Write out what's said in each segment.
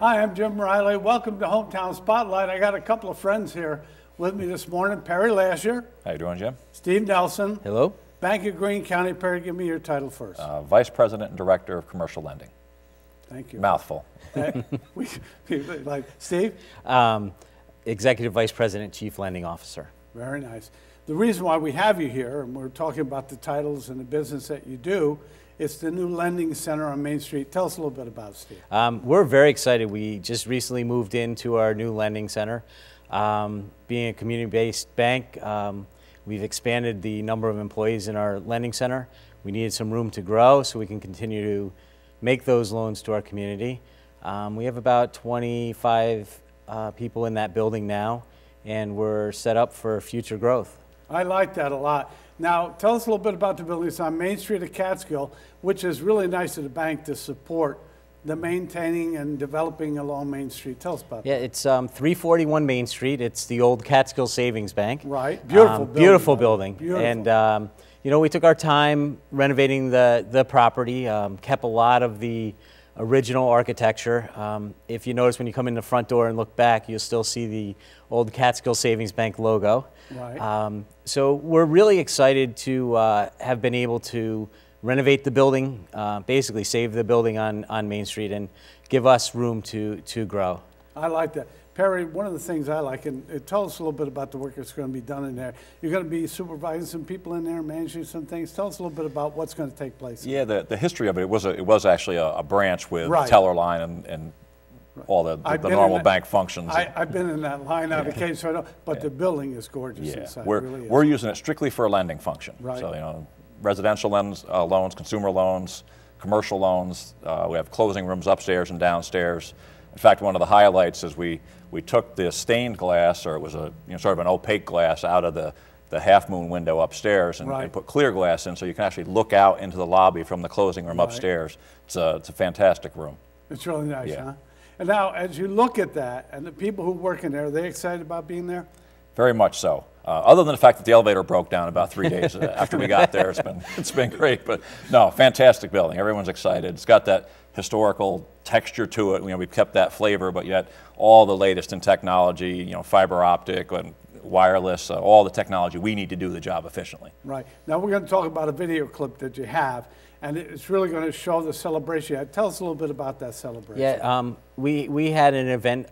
Hi, I'm Jim Riley. Welcome to Hometown Spotlight. I got a couple of friends here with me this morning. Perry Lasher. How you doing, Jim? Steve Nelson. Hello. Bank of Greene County. Perry, give me your title first. Vice President and Director of Commercial Lending. Thank you. Mouthful. Like Steve? Executive Vice President, Chief Lending Officer. Very nice. The reason why we have you here, and we're talking about the titles and the business that you do, it's the new lending center on Main Street. Tell us a little bit about it, Steve. We're very excited. We just recently moved into our new lending center. Being a community-based bank, we've expanded the number of employees in our lending center. We needed some room to grow so we can continue to make those loans to our community. We have about 25 people in that building now, and we're set up for future growth. I like that a lot. Now, tell us a little bit about the building. It's on Main Street of Catskill, which is really nice of the bank to support the maintaining and developing along Main Street. Tell us about that. Yeah, it's 341 Main Street. It's the old Catskill Savings Bank. Right, beautiful building. Beautiful building. Beautiful. And, you know, we took our time renovating the property, kept a lot of the original architecture. If you notice when you come in the front door and look back, you'll still see the old Catskill Savings Bank logo. Right. So we're really excited to have been able to renovate the building, basically save the building on Main Street and give us room to grow. I like that. Perry, one of the things I like, and tell us a little bit about the work that's going to be done in there. You're going to be supervising some people in there, managing some things. Tell us a little bit about what's going to take place. Yeah, the history of it was actually a branch with Right. teller line and all the normal bank functions. I've been in that line on occasion, so I know, but the building is gorgeous Yeah, inside. we're, It really is. we're using it strictly for a lending function. Right. So, you know, residential loans, consumer loans, commercial loans. We have closing rooms upstairs and downstairs. In fact, one of the highlights is we took the stained glass, or it was a sort of an opaque glass, out of the half moon window upstairs and put clear glass in, so you can actually look out into the lobby from the closing room upstairs. It's a fantastic room. It's really nice, Yeah. huh? And now, as you look at that, and the people who work in there, are they excited about being there? Very much so. Other than the fact that the elevator broke down about 3 days after we got there, it's been great. But no, fantastic building. Everyone's excited. It's got that historical texture to it. You know, we've kept that flavor, but yet all the latest in technology. You know, fiber optic and wireless, all the technology we need to do the job efficiently. Right. Now we're going to talk about a video clip that you have, and it's really going to show the celebration. Tell us a little bit about that celebration. Yeah, we had an event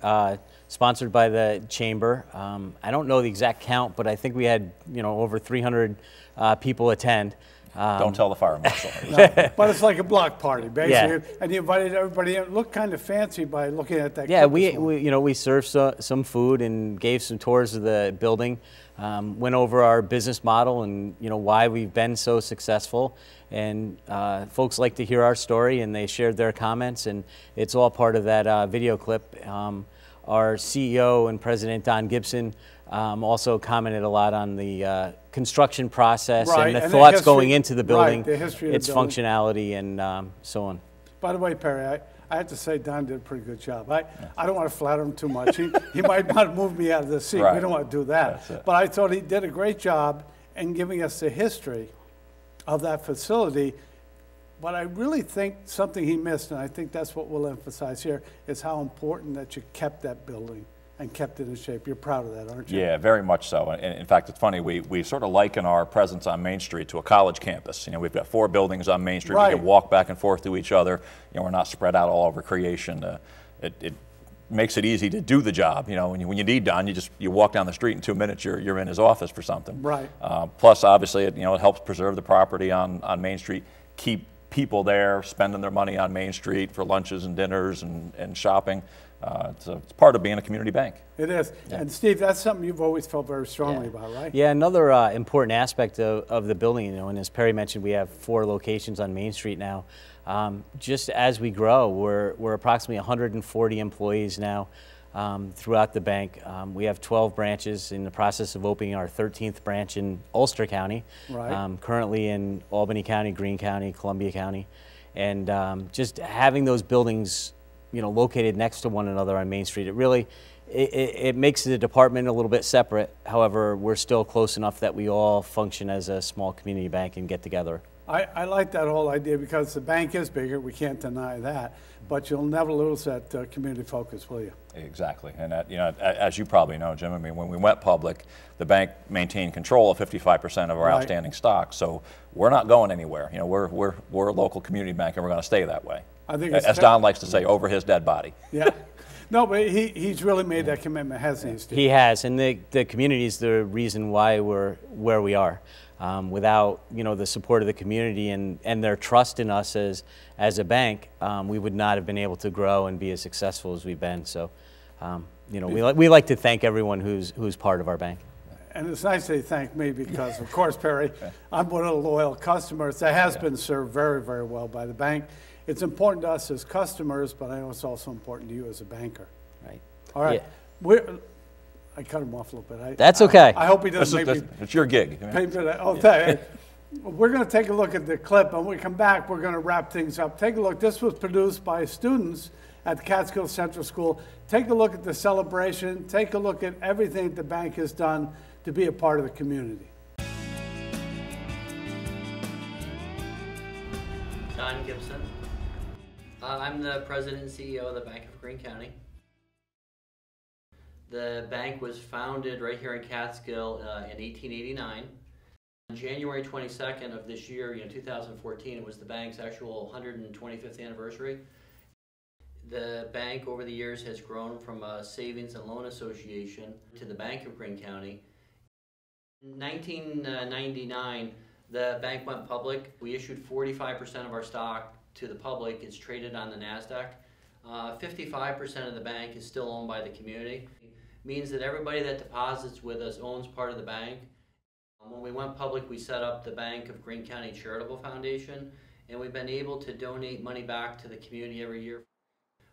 sponsored by the Chamber. I don't know the exact count, but I think we had over 300 people attend. Don't tell the fire marshal. No, but it's like a block party, basically, Yeah. and you invited everybody in. It looked kind of fancy by looking at that. Yeah, clip we served some food and gave some tours of the building. Went over our business model and why we've been so successful. And folks like to hear our story, and they shared their comments, and it's all part of that video clip. Our CEO and President Don Gibson also commented a lot on the construction process and the thoughts going into the building, the history of its the building. functionality, and so on. By the way, Perry, I have to say Don did a pretty good job. I don't want to flatter him too much. He might want to move me out of the seat. Right. We don't want to do that. But I thought he did a great job in giving us the history of that facility. But I really think something he missed, and I think that's what we'll emphasize here, is how important that you kept that building and kept it in shape. You're proud of that, aren't you? Yeah, very much so. And in fact, it's funny, we sort of liken our presence on Main Street to a college campus. You know, we've got 4 buildings on Main Street. Right. We can walk back and forth to each other. You know, we're not spread out all over creation. It makes it easy to do the job. You know, when you need Don, you walk down the street in 2 minutes, you're in his office for something. Right. Plus, obviously, it helps preserve the property on Main Street, keep people there spending their money on Main Street for lunches and dinners and shopping. It's part of being a community bank. It is. Yeah. And Steve, that's something you've always felt very strongly about, right? Yeah, another important aspect of the building, and as Perry mentioned, we have 4 locations on Main Street now. Just as we grow, we're approximately 140 employees now throughout the bank. We have 12 branches, in the process of opening our 13th branch in Ulster County, currently in Albany County, Greene County, Columbia County. And just having those buildings located next to one another on Main Street, it makes the department a little bit separate. However, we're still close enough that we all function as a small community bank and get together. I like that whole idea because the bank is bigger, we can't deny that, but you'll never lose that community focus, will you? Exactly, and you know, as you probably know, Jim, I mean, when we went public, the bank maintained control of 55% of our Right. outstanding stock, so we're not going anywhere. You know, we're a local community bank, and we're going to stay that way. I think it's as Don likes to say, over his dead body. Yeah. No, but he's really made that commitment, hasn't he, Steve? He has, and the community is the reason why we're where we are. Without the support of the community and their trust in us as a bank, we would not have been able to grow and be as successful as we've been. So, we like to thank everyone who's part of our bank. And it's nice they thank me because, of course, Perry, I'm one of the loyal customers that has been served very, very well by the bank. It's important to us as customers, but I know it's also important to you as a banker. Right. All right. Yeah. I cut him off a little bit. That's okay. I hope he doesn't make me It's your gig. pay for that. Oh, thank you. We're going to take a look at the clip, and when we come back, we're going to wrap things up. Take a look. This was produced by students at the Catskill Central School. Take a look at the celebration. Take a look at everything the bank has done to be a part of the community. Don Gibson. I'm the president and CEO of the Bank of Greene County. The bank was founded right here in Catskill in 1889. On January 22nd of this year, 2014, it was the bank's actual 125th anniversary. The bank over the years has grown from a savings and loan association to the Bank of Greene County. In 1999, the bank went public. We issued 45% of our stock to the public. It's traded on the NASDAQ. 55% of the bank is still owned by the community. Means that everybody that deposits with us owns part of the bank. When we went public, we set up the Bank of Greene County Charitable Foundation, and we've been able to donate money back to the community every year.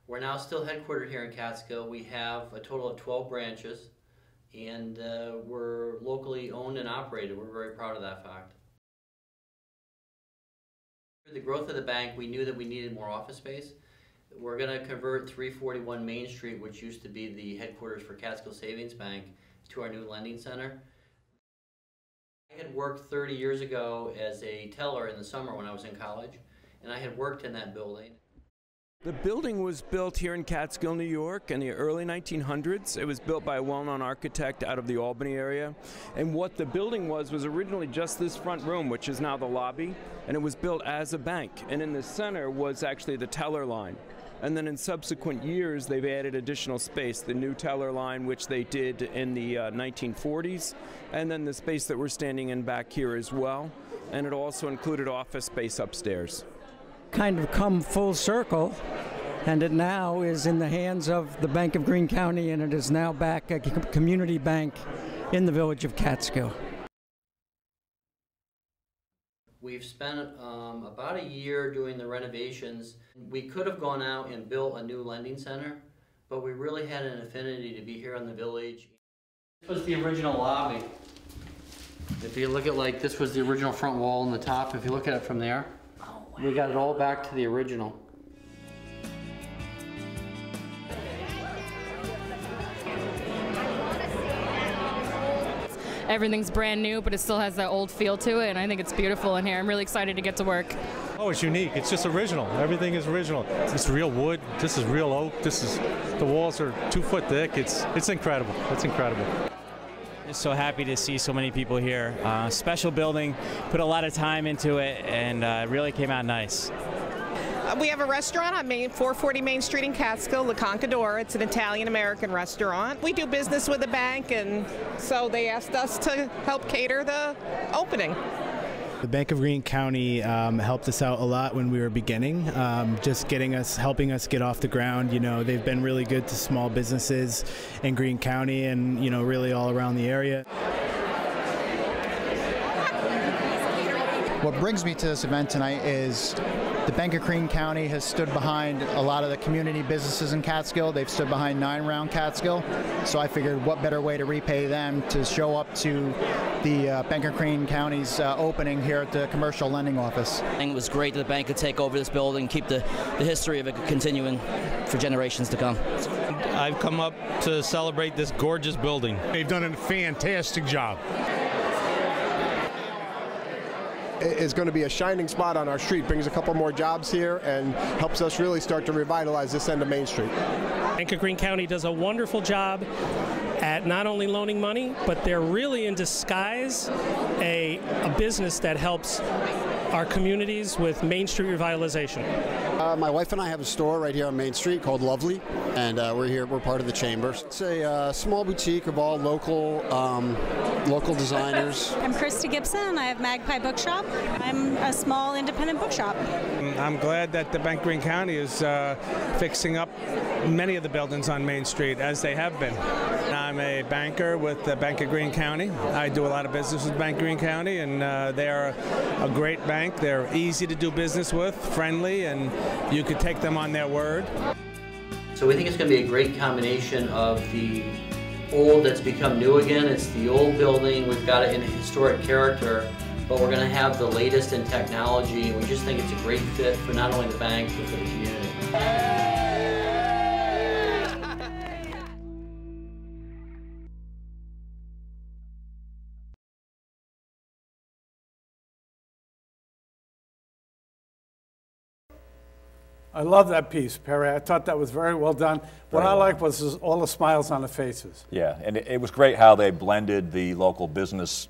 We're now still headquartered here in Catskill. We have a total of 12 branches, and we're locally owned and operated. We're very proud of that fact. For the growth of the bank, we knew that we needed more office space. We're going to convert 341 Main Street, which used to be the headquarters for Catskill Savings Bank, to our new lending center. I had worked 30 years ago as a teller in the summer when I was in college, and I had worked in that building. The building was built here in Catskill, New York in the early 1900s. It was built by a well-known architect out of the Albany area. And what the building was originally just this front room, which is now the lobby, and it was built as a bank. And in the center was actually the teller line. And then in subsequent years, they've added additional space, the new teller line, which they did in the 1940s, and then the space that we're standing in back here as well. And it also included office space upstairs. Kind of come full circle, and it now is in the hands of the Bank of Greene County, and it is now back a community bank in the village of Catskill. We've spent about a year doing the renovations. We could have gone out and built a new lending center, but we really had an affinity to be here in the village. This was the original lobby. If you look at this was the original front wall on the top. If you look at it from there, we got it all back to the original. Everything's brand new, but it still has that old feel to it, and I think it's beautiful in here. I'm really excited to get to work. Oh, it's unique. It's just original. Everything is original. It's real wood. This is real oak. The walls are 2 foot thick. It's incredible. It's incredible. Just so happy to see so many people here. Special building, put a lot of time into it, and it really came out nice. We have a restaurant on 440 Main Street in Catskill, La Conquistadora. It's an Italian-American restaurant. We do business with the bank, and so they asked us to help cater the opening. The Bank of Greene County helped us out a lot when we were beginning, just helping us get off the ground. They've been really good to small businesses in Greene County and, really all around the area. What brings me to this event tonight is the Bank of Greene County has stood behind a lot of the community businesses in Catskill. They've stood behind 9 Round Catskill, so I figured what better way to repay them to show up to the Bank of Greene County's opening here at the commercial lending office. It was great that the bank could take over this building, keep the history of it continuing for generations to come. I've come up to celebrate this gorgeous building. They've done a fantastic job. is going to be a shining spot on our street, brings a couple more jobs here, and helps us really start to revitalize this end of Main Street. Bank of Greene County does a wonderful job at not only loaning money, but they're really in disguise a business that helps our communities with Main Street revitalization. My wife and I have a store right here on Main Street called Lovely, and we're part of the Chamber. It's a small boutique of all local designers. I'm Krista Gibson. I have Magpie Bookshop. I'm a small independent bookshop. I'm glad that the Bank of Greene County is fixing up many of the buildings on Main Street, as they have been. I'm a banker with the Bank of Greene County. I do a lot of business with Bank of Greene County, and they are a great bank. They're easy to do business with, friendly, and you could take them on their word. So we think it's going to be a great combination of the old that's become new again. It's the old building, we've got it in a historic character, but we're going to have the latest in technology, and we just think it's a great fit for not only the bank, but for the community. I love that piece, Perry. I thought that was very well done. What I liked was all the smiles on the faces. Yeah, and it was great how they blended the local business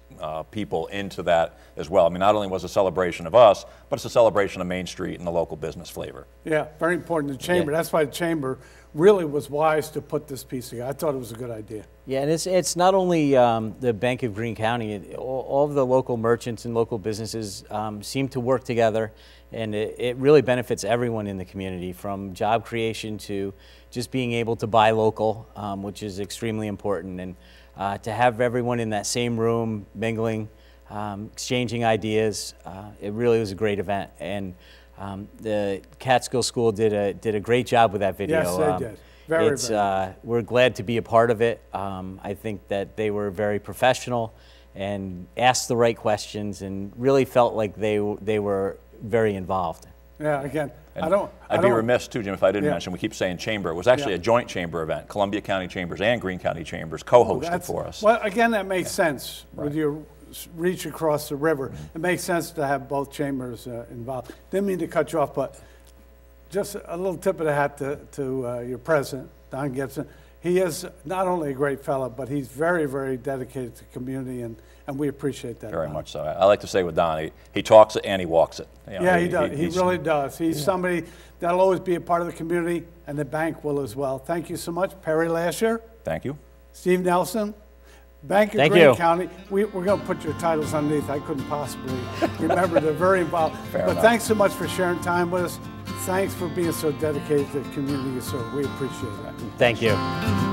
people into that as well. I mean, not only was it a celebration of us, but it's a celebration of Main Street and the local business flavor. Yeah, very important to the Chamber. That's why the Chamber really was wise to put this piece together. I thought it was a good idea. Yeah, and it's not only the Bank of Greene County. All of the local merchants and local businesses seem to work together, and it really benefits everyone in the community, from job creation to just being able to buy local, which is extremely important. And to have everyone in that same room, mingling, exchanging ideas, it really was a great event. And the Catskill School did a great job with that video. Yes, they did. Very. We're glad to be a part of it. I think that they were very professional and asked the right questions, and really felt like they were very involved. Yeah, again, I'd be remiss too, Jim, if I didn't mention, we keep saying chamber. It was actually a joint chamber event. Columbia County Chambers and Greene County Chambers co-hosted for us. Well, again, that makes sense with your reach across the river. It makes sense to have both chambers involved. Didn't mean to cut you off, but just a little tip of the hat to your president, Don Gibson. He is not only a great fellow, but he's very, very dedicated to the community, and we appreciate that. Very much so. I like to say with Don, he talks it and he walks it. You know, yeah, he does. He really does. He's somebody that'll always be a part of the community, and the bank will as well. Thank you so much, Perry Lasher. Thank you. Steve Nelson, Bank of Greene County. We're going to put your titles underneath. I couldn't possibly remember. They're very involved. But thanks so much for sharing time with us. Thanks for being so dedicated to the community you serve. We appreciate that. Thank you.